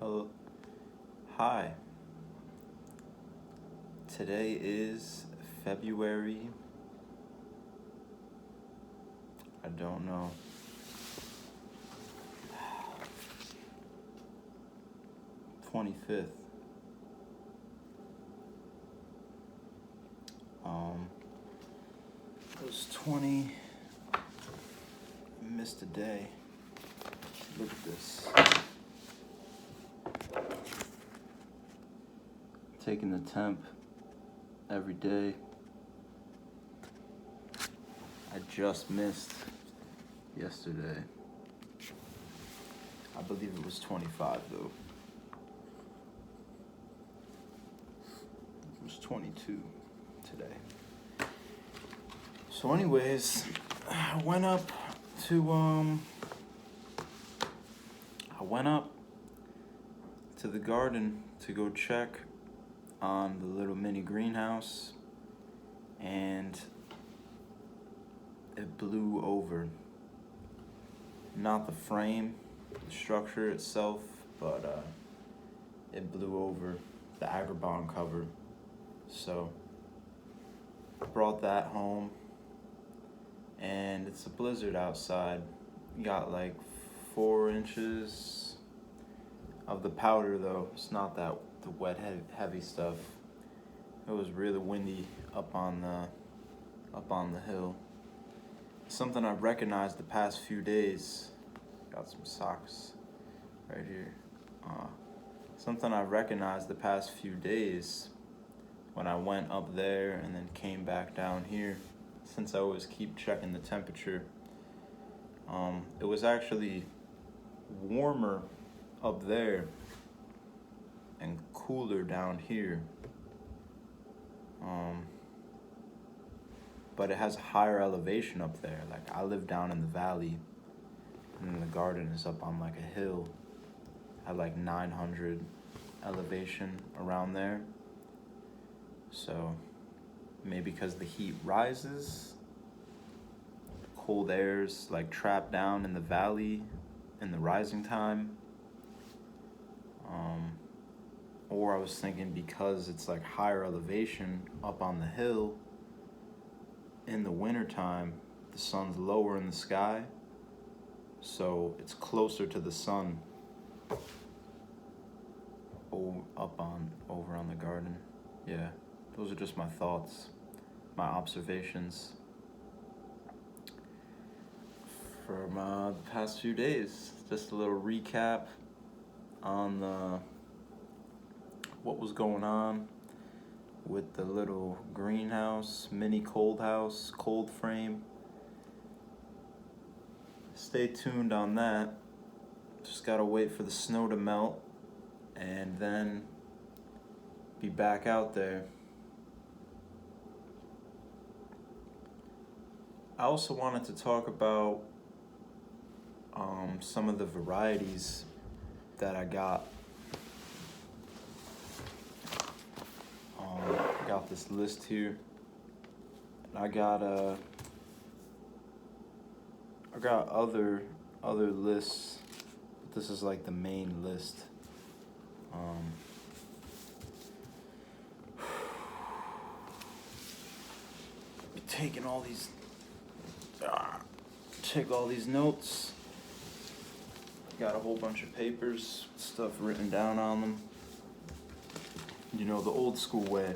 Hello. Hi. Today is February. I don't know. 25th. It was 20. Missed a day. Look at this. Taking the temp every day. I just missed yesterday. I believe it was 25 though. It was 22 today. So anyways, I went up to the garden to go check on the little mini greenhouse, and it blew over. Not the frame, the structure itself, but it blew over the agribon cover. So I brought that home, and it's a blizzard outside. Got like 4 inches of the powder though. It's not the wet heavy stuff. It was really windy up on the hill. Something I've recognized the past few days. Got some socks right here. Something I've recognized the past few days when I went up there and then came back down here, since I always keep checking the temperature. It was actually warmer up there and cooler down here. But it has higher elevation up there. Like, I live down in the valley, and the garden is up on like a hill at like 900 elevation around there. So maybe because the heat rises, cold air's like trapped down in the valley in the rising time. Or I was thinking because it's like higher elevation up on the hill, in the wintertime, the sun's lower in the sky, so it's closer to the sun over on the garden. Yeah, those are just my thoughts, my observations from the past few days. Just a little recap on what was going on with the little greenhouse, mini cold house, cold frame. Stay tuned on that. Just gotta wait for the snow to melt and then be back out there. I also wanted to talk about some of the varieties that I got. I got this list here. I got other lists, but this is like the main list. Taking all these, take all these notes. Got a whole bunch of papers, stuff written down on them. You know, the old school way.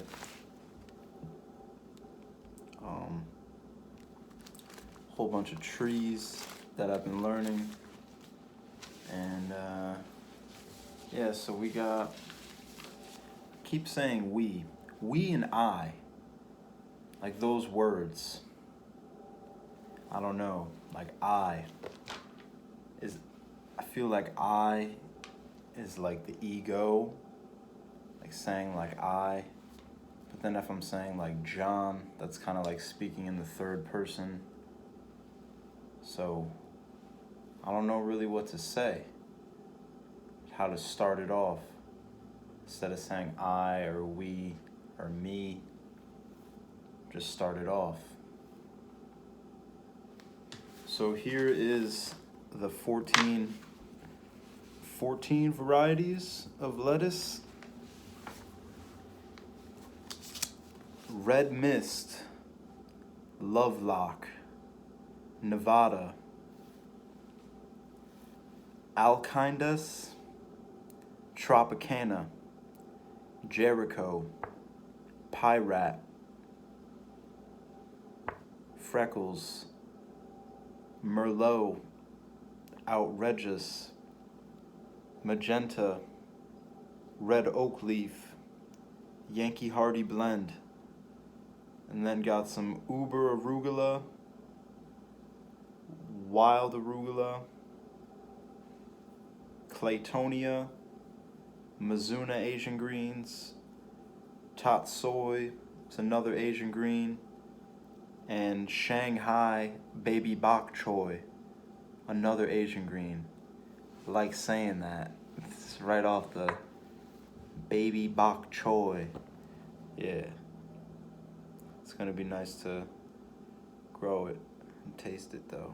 Whole bunch of trees that I've been learning. And yeah, so we got, keep saying we and I, like those words. I don't know, like I feel like I is like the ego, like saying like I. But then if I'm saying like John, that's kind of like speaking in the third person. So I don't know really what to say, how to start it off. Instead of saying I or we or me, just start it off. So here is the 14 14 varieties of lettuce. Red Mist, Lovelock, Nevada, Alkindus, Tropicana, Jericho, Pyrat, Freckles, Merlot, Outrageous, Magenta, Red Oak Leaf, Yankee Hardy Blend, and then got some Uber Arugula, Wild Arugula, Claytonia, Mizuna Asian Greens, Tatsoi, it's another Asian green, and Shanghai Baby Bok Choy, another Asian green. I like saying that. It's right off the Baby Bok Choy. Yeah. It's gonna be nice to grow it and taste it though.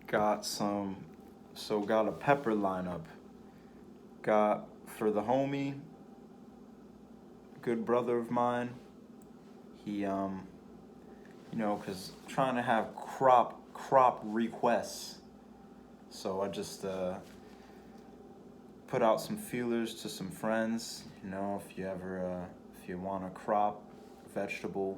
Got a pepper lineup. Got for the homie, good brother of mine. He, cause trying to have crop requests. So I just put out some feelers to some friends. If you want a crop vegetable,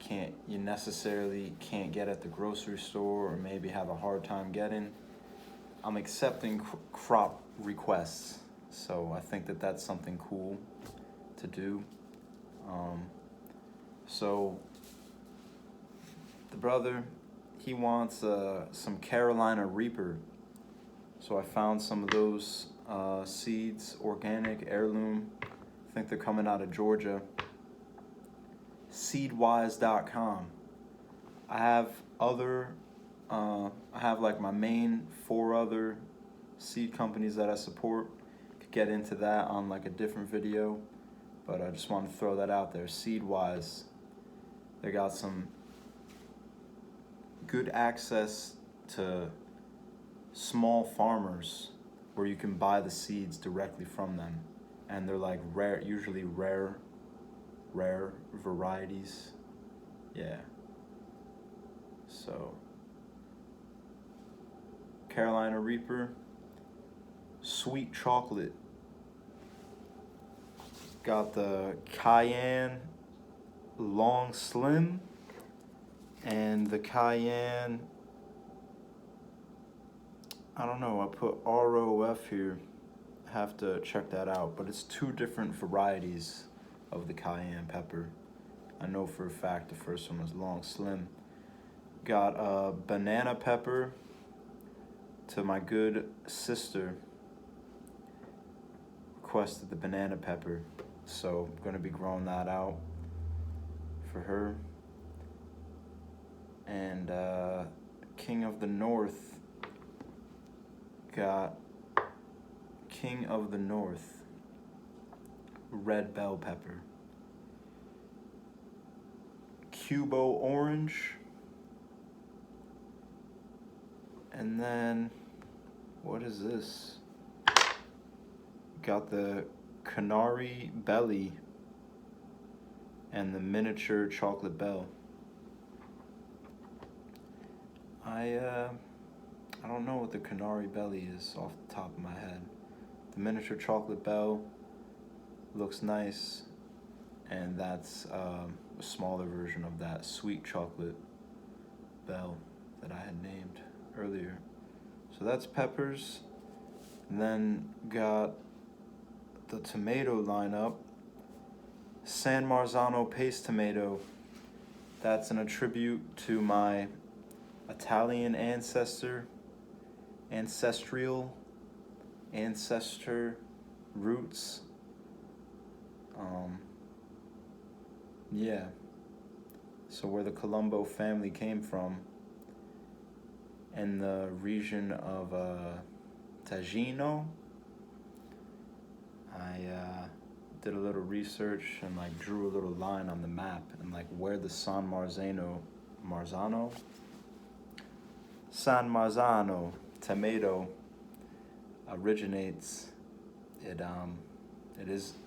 you necessarily can't get at the grocery store, or maybe have a hard time getting. I'm accepting crop requests, so I think that that's something cool to do. So the brother, he wants some Carolina Reaper, so I found some of those seeds, organic, heirloom. I think they're coming out of Georgia. Seedwise.com. I have like my main 4 other seed companies that I support. Could get into that on like a different video, but I just want to throw that out there. Seedwise, they got some good access to small farmers where you can buy the seeds directly from them, and they're like usually rare varieties. Yeah. So Carolina Reaper, sweet chocolate. Got the Cayenne Long Slim and the Cayenne, I don't know, I put ROF here. I have to check that out, but it's 2 different varieties of the cayenne pepper. I know for a fact the first one was Long Slim. Got a banana pepper to my good sister. Requested the banana pepper, so I'm gonna be growing that out for her. And King of the North, got King of the North red bell pepper, Cubo orange, and then what is this? Got the Canary Belly and the miniature chocolate bell. I don't know what the Canary Belly is off the top of my head. The miniature chocolate bell looks nice, and that's a smaller version of that sweet chocolate bell that I had named earlier. So that's peppers. And then got the tomato lineup. San Marzano paste tomato. That's an attribute to my Italian ancestor roots. Yeah. So where the Colombo family came from, in the region of Taggino, I did a little research and like drew a little line on the map and like where the San San Marzano tomato originates. It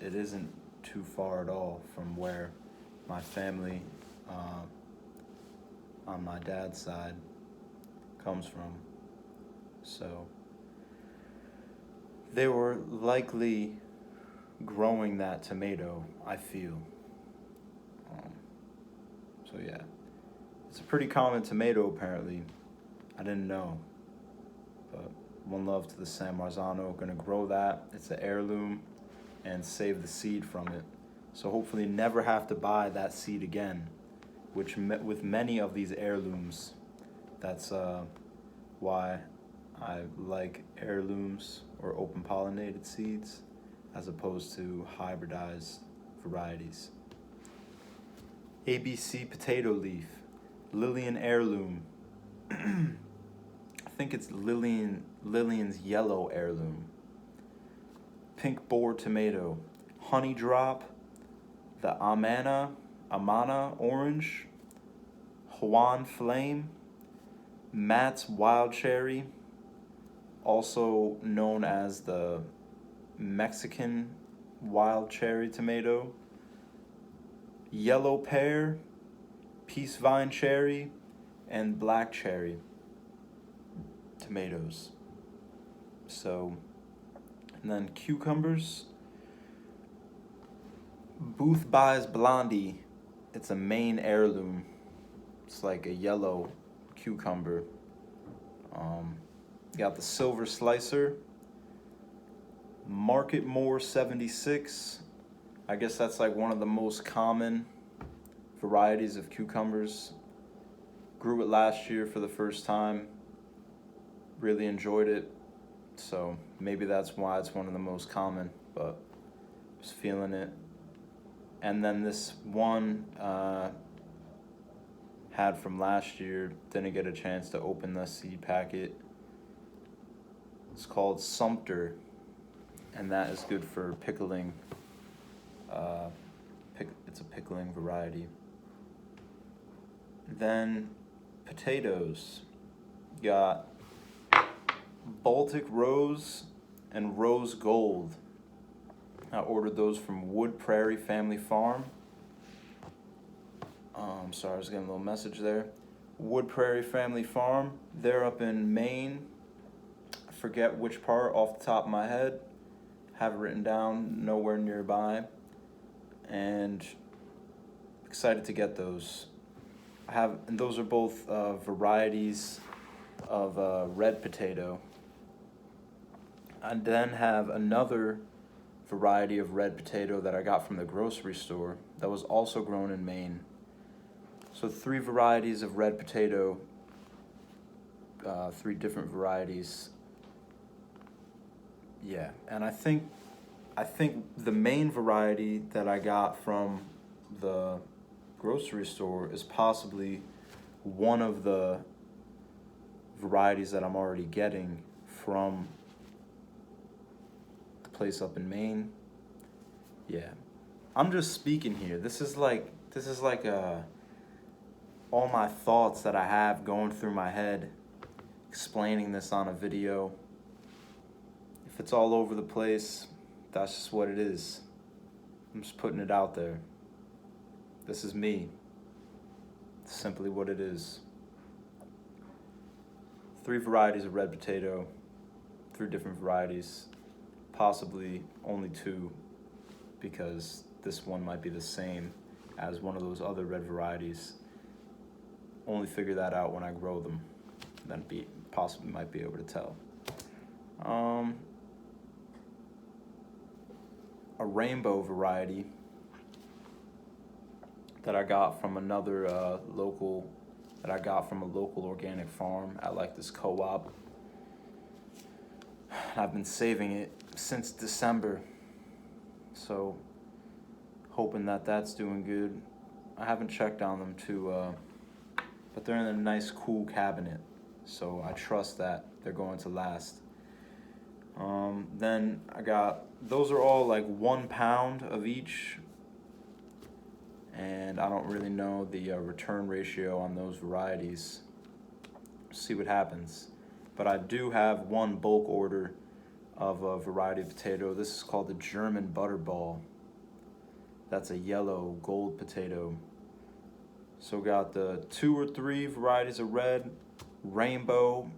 isn't too far at all from where my family on my dad's side comes from. So they were likely growing that tomato, I feel. So yeah, it's a pretty common tomato apparently. I didn't know, but one love to the San Marzano. Gonna grow that. It's an heirloom, and save the seed from it. So hopefully never have to buy that seed again, which with many of these heirlooms, that's why I like heirlooms or open pollinated seeds as opposed to hybridized varieties. ABC potato leaf, Lillian heirloom. I think it's Lillian's yellow heirloom. Pink boar tomato, honey drop, the Amana orange, Juan flame, Matt's wild cherry, also known as the Mexican wild cherry tomato, yellow pear, peace vine cherry, and black cherry tomatoes. So, and then cucumbers, Booth buys Blondie. It's a Maine heirloom. It's like a yellow cucumber. Got the silver slicer, Market Moore 76. I guess that's like one of the most common varieties of cucumbers. Grew it last year for the first time. Really enjoyed it. So maybe that's why it's one of the most common, but just feeling it. And then this one had from last year, didn't get a chance to open the seed packet. It's called Sumter, and that is good for pickling. It's a pickling variety. Then potatoes. Got Baltic Rose and Rose Gold. I ordered those from Wood Prairie Family Farm. Sorry, I was getting a little message there. Wood Prairie Family Farm. They're up in Maine. I forget which part off the top of my head. Have it written down, nowhere nearby. And excited to get those. And those are both varieties of red potato. I then have another variety of red potato that I got from the grocery store that was also grown in Maine. So 3 varieties of red potato, 3 different varieties. Yeah, and I think the main variety that I got from the grocery store is possibly one of the varieties that I'm already getting from the place up in Maine. Yeah, I'm just speaking here. This is like all my thoughts that I have going through my head, explaining this on a video. If it's all over the place, that's just what it is. I'm just putting it out there. This is me. It's simply what it is. 3 varieties of red potato, 3 different varieties, possibly only 2, because this one might be the same as one of those other red varieties. Only figure that out when I grow them. Then possibly might be able to tell. A rainbow variety that I got from a local organic farm at like this co-op. I've been saving it since December, so hoping that that's doing good. I haven't checked on them but they're in a nice cool cabinet, so I trust that they're going to last. Then I got, those are all like 1 pound of each, and I don't really know the return ratio on those varieties, see what happens. But I do have one bulk order of a variety of potato. This is called the German Butterball. That's a yellow gold potato. So got the 2 or 3 varieties of red, rainbow,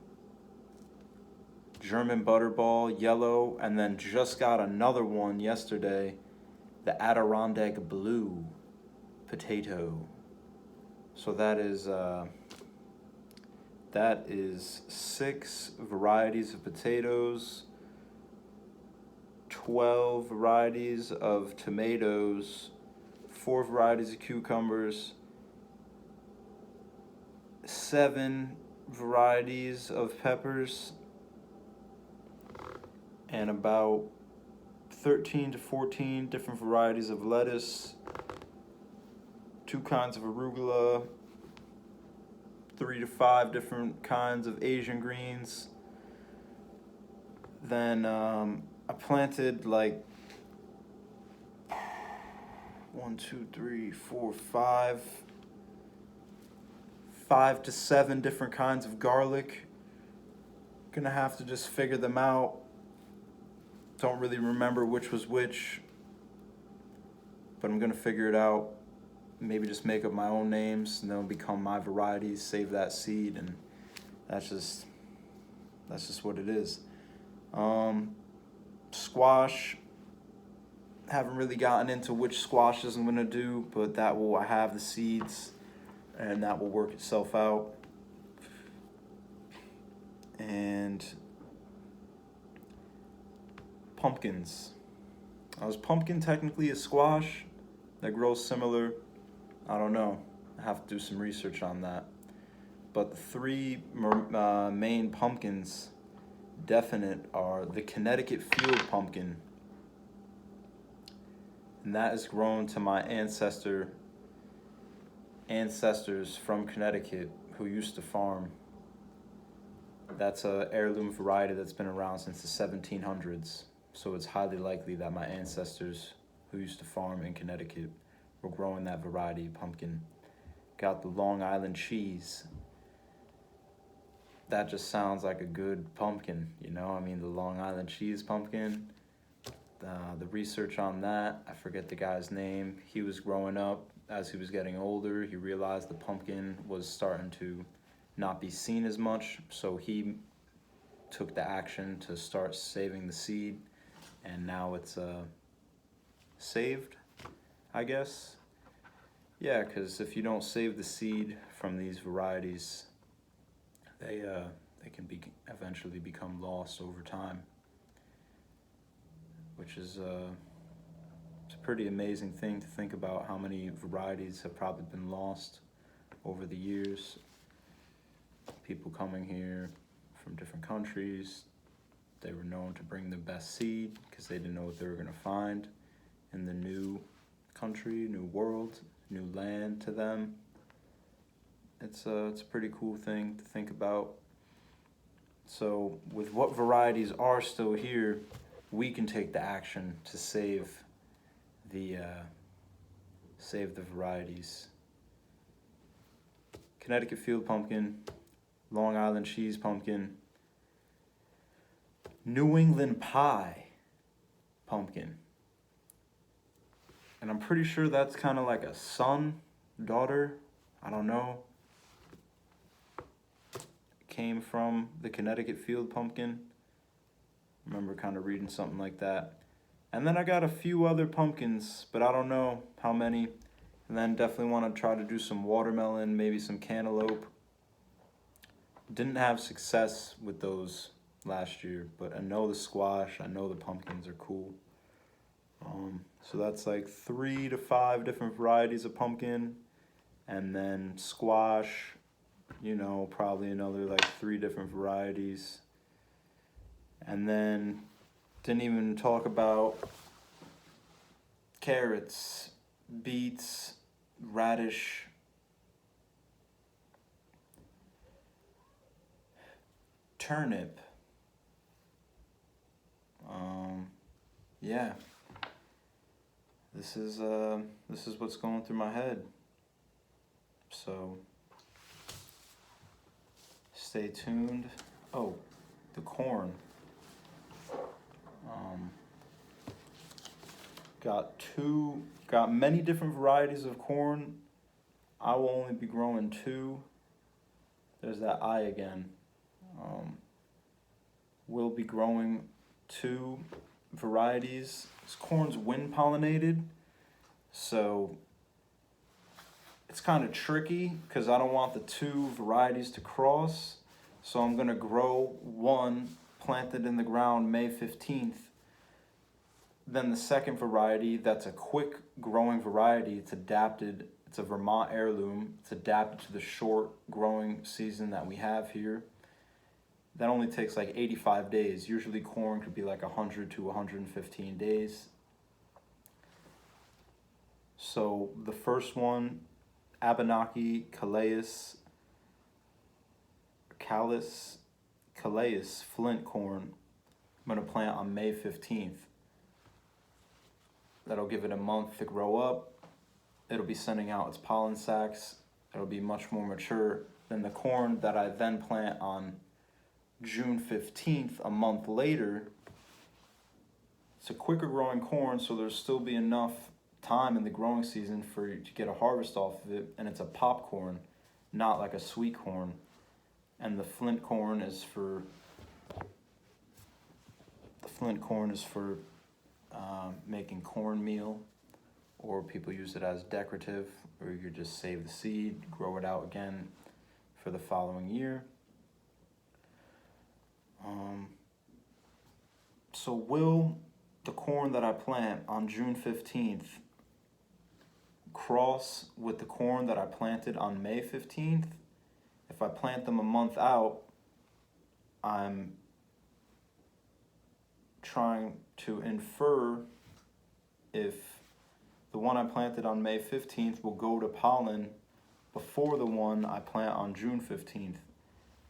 German Butterball, yellow, and then just got another one yesterday, the Adirondack Blue potato. So that is 6 varieties of potatoes, 12 varieties of tomatoes, 4 varieties of cucumbers, 7 varieties of peppers, and about 13 to 14 different varieties of lettuce, 2 kinds of arugula, 3 to 5 different kinds of Asian greens. Then I planted like 5 to 7 different kinds of garlic. Gonna have to just figure them out. Don't really remember which was which, but I'm gonna figure it out. Maybe just make up my own names, and they'll become my varieties. Save that seed, and that's just what it is. Squash. Haven't really gotten into which squashes I'm gonna do, but I have the seeds, and that will work itself out. And pumpkins. Is pumpkin technically a squash that grows similar? I don't know. I have to do some research on that. But the 3 main pumpkins definite are the Connecticut field pumpkin. And that is grown to my ancestors from Connecticut who used to farm. That's a heirloom variety that's been around since the 1700s. So it's highly likely that my ancestors who used to farm in Connecticut were growing that variety of pumpkin. Got the Long Island cheese. That just sounds like a good pumpkin, you know? I mean, the Long Island cheese pumpkin. The research on that, I forget the guy's name. He was growing up. As he was getting older, he realized the pumpkin was starting to not be seen as much, so he took the action to start saving the seed, and now it's saved, I guess. Yeah, because if you don't save the seed from these varieties, they can eventually become lost over time, which is it's a pretty amazing thing to think about. How many varieties have probably been lost over the years. People coming here from different countries, they were known to bring the best seed because they didn't know what they were going to find in the new country, new world, new land to them. It's a pretty cool thing to think about. So with what varieties are still here, we can take the action to save the varieties. Connecticut field pumpkin, Long Island cheese pumpkin, New England pie pumpkin. And I'm pretty sure that's kind of like a son, daughter, I don't know. Came from the Connecticut field pumpkin. I remember kind of reading something like that. And then I got a few other pumpkins, but I don't know how many. And then definitely want to try to do some watermelon, maybe some cantaloupe. Didn't have success with those last year, but I know the squash, I know the pumpkins are cool. So that's like 3 to 5 different varieties of pumpkin, and then squash, you know, probably another like 3 different varieties. And then didn't even talk about carrots, beets, radish, turnip. Yeah. This is what's going through my head. So stay stay tuned. Oh, the corn. Got many different varieties of corn. I will only be growing 2. There's that I again. We'll be growing 2 varieties. This corn's wind pollinated, so it's kind of tricky because I don't want the 2 varieties to cross. So I'm gonna grow one planted in the ground May 15th. Then the second variety, that's a quick growing variety. It's adapted. It's a Vermont heirloom. It's adapted to the short growing season that we have here. That only takes like 85 days. Usually corn could be like 100 to 115 days. So the first one, Abenaki Calais flint corn, I'm gonna plant on May 15th. That'll give it a month to grow up. It'll be sending out its pollen sacs. It'll be much more mature than the corn that I then plant on June 15th, a month later. It's a quicker growing corn, so there'll still be enough time in the growing season for you to get a harvest off of it, and it's a popcorn, not like a sweet corn. And the flint corn is for making cornmeal, or people use it as decorative, or you could just save the seed, grow it out again for the following year. So will the corn that I plant on June 15th cross with the corn that I planted on May 15th? If I plant them a month out, I'm trying to infer if the one I planted on May 15th will go to pollen before the one I plant on June 15th,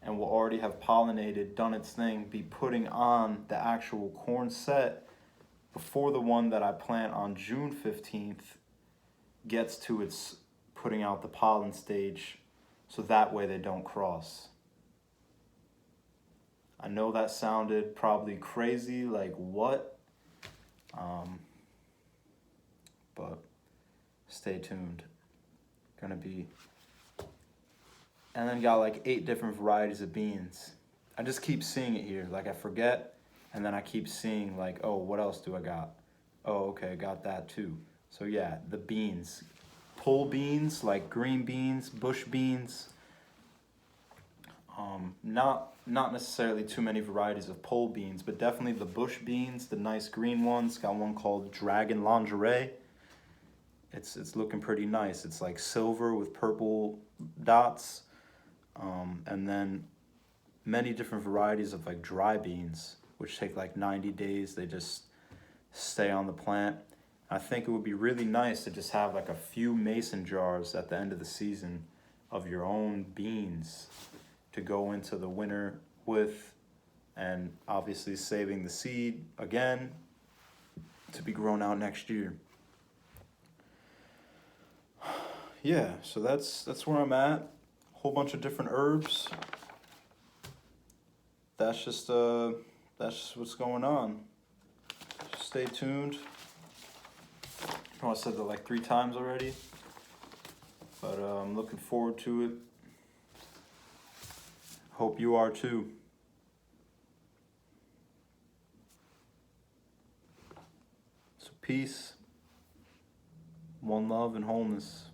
and will already have pollinated, done its thing, be putting on the actual corn set before the one that I plant on June 15th gets to its putting out the pollen stage, so that way they don't cross. I know that sounded probably crazy, like what? But stay tuned. Gonna be, and then got like 8 different varieties of beans. I just keep seeing it here, like I forget, and then I keep seeing like, oh, what else do I got? Oh, okay, I got that too. So yeah, the beans. Pole beans, like green beans, bush beans. Not necessarily too many varieties of pole beans, but definitely the bush beans, the nice green ones. Got one called Dragon Lingerie. It's looking pretty nice. It's like silver with purple dots. And then many different varieties of like dry beans, which take like 90 days. They just stay on the plant. I think it would be really nice to just have like a few mason jars at the end of the season of your own beans to go into the winter with, and obviously saving the seed again to be grown out next year. Yeah, so that's where I'm at. Whole bunch of different herbs. That's just what's going on. Stay tuned. I said that like 3 times already, but I'm looking forward to it. Hope you are too. So peace, one love, and wholeness.